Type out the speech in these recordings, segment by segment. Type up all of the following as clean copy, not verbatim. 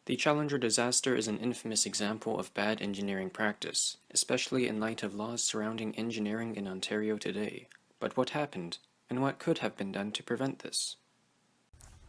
The Challenger disaster is an infamous example of bad engineering practice, especially in light of laws surrounding engineering in Ontario today. But what happened, and what could have been done to prevent this?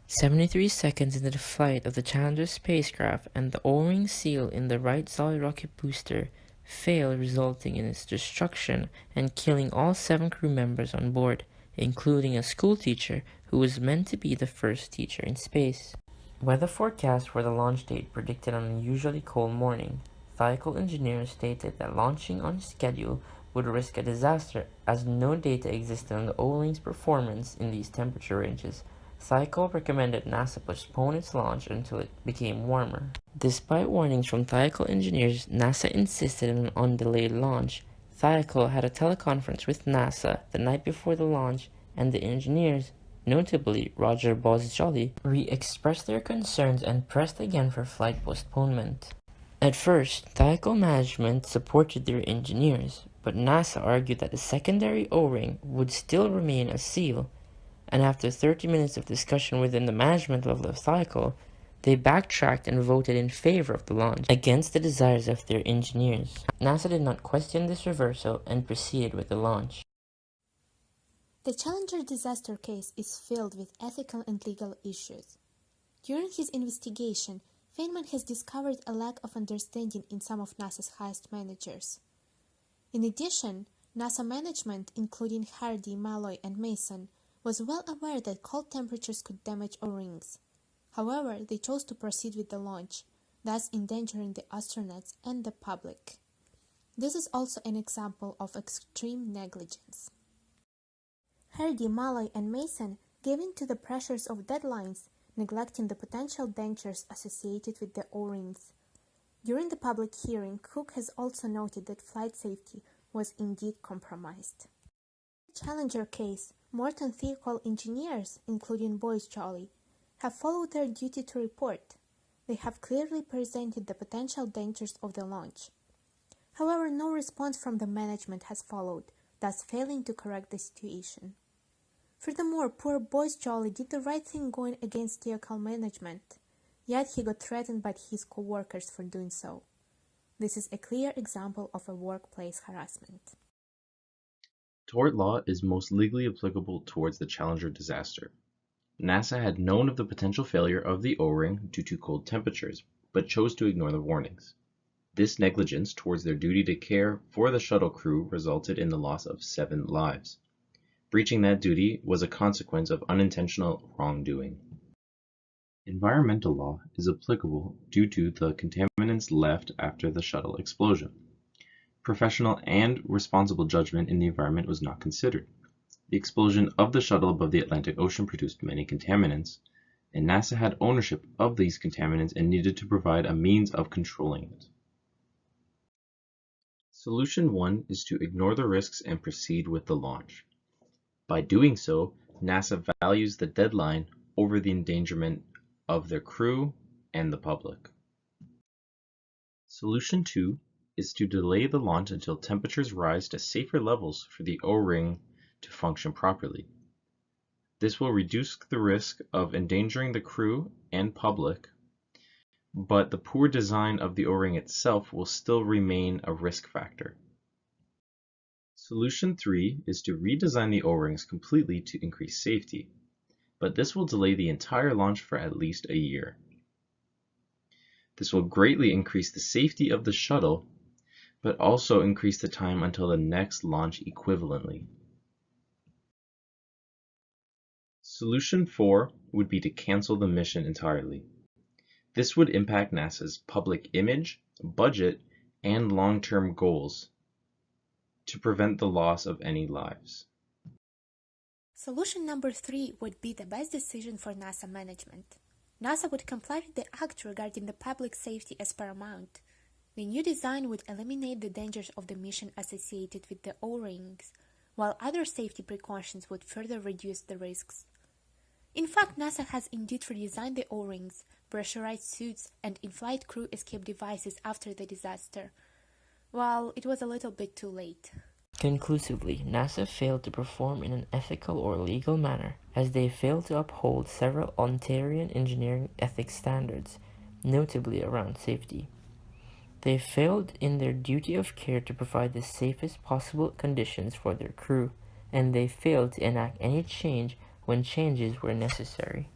73 seconds into the flight of the Challenger spacecraft, and the O-ring seal in the right solid rocket booster failed, resulting in its destruction and killing all 7 crew members on board, including a schoolteacher who was meant to be the first teacher in space. Weather forecasts for the launch date predicted an unusually cold morning. Thiokol engineers stated that launching on schedule would risk a disaster as no data existed on the O-ring's performance in these temperature ranges. Thiokol recommended NASA postpone its launch until it became warmer. Despite warnings from Thiokol engineers, NASA insisted on an undelayed launch. Thiokol had a teleconference with NASA the night before the launch, and the engineers, notably Rajiv Badaloo, re-expressed their concerns and pressed again for flight postponement. At first, Thiokol management supported their engineers, but NASA argued that the secondary O-ring would still remain a seal, and after 30 minutes of discussion within the management level of Thiokol, they backtracked and voted in favor of the launch, against the desires of their engineers. NASA did not question this reversal and proceeded with the launch. The Challenger disaster case is filled with ethical and legal issues. During his investigation, Feynman has discovered a lack of understanding in some of NASA's highest managers. In addition, NASA management, including Hardy, Malloy, and Mason, was well aware that cold temperatures could damage O-rings. However, they chose to proceed with the launch, thus endangering the astronauts and the public. This is also an example of extreme negligence. Hardy, Malloy, and Mason gave in to the pressures of deadlines, neglecting the potential dangers associated with the O-rings. During the public hearing, Cook has also noted that flight safety was indeed compromised. In the Challenger case, Morton Thiokol engineers, including Boyce Jolly, have followed their duty to report. They have clearly presented the potential dangers of the launch. However, no response from the management has followed, thus failing to correct the situation. Furthermore, poor Boyce Jolly did the right thing going against Thiokol management, yet he got threatened by his co-workers for doing so. This is a clear example of a workplace harassment. Tort law is most legally applicable towards the Challenger disaster. NASA had known of the potential failure of the O-ring due to cold temperatures, but chose to ignore the warnings. This negligence towards their duty to care for the shuttle crew resulted in the loss of 7 lives. Breaching that duty was a consequence of unintentional wrongdoing. Environmental law is applicable due to the contaminants left after the shuttle explosion. Professional and responsible judgment in the environment was not considered. The explosion of the shuttle above the Atlantic Ocean produced many contaminants, and NASA had ownership of these contaminants and needed to provide a means of controlling it. Solution 1 is to ignore the risks and proceed with the launch. By doing so, NASA values the deadline over the endangerment of their crew and the public. Solution 2 is to delay the launch until temperatures rise to safer levels for the O-ring to function properly. This will reduce the risk of endangering the crew and public, but the poor design of the O-ring itself will still remain a risk factor. Solution 3 is to redesign the O-rings completely to increase safety, but this will delay the entire launch for at least a year. This will greatly increase the safety of the shuttle, but also increase the time until the next launch equivalently. Solution 4 would be to cancel the mission entirely. This would impact NASA's public image, budget, and long-term goals to prevent the loss of any lives. Solution number 3 would be the best decision for NASA management. NASA would comply with the act regarding the public safety as paramount. The new design would eliminate the dangers of the mission associated with the O-rings, while other safety precautions would further reduce the risks. In fact, NASA has indeed redesigned the O-rings, pressurized suits, and in-flight crew escape devices after the disaster. Well, it was a little bit too late. Conclusively, NASA failed to perform in an ethical or legal manner, as they failed to uphold several Ontarian engineering ethics standards. notably around safety. They failed in their duty of care to provide the safest possible conditions for their crew, and they failed to enact any change when changes were necessary.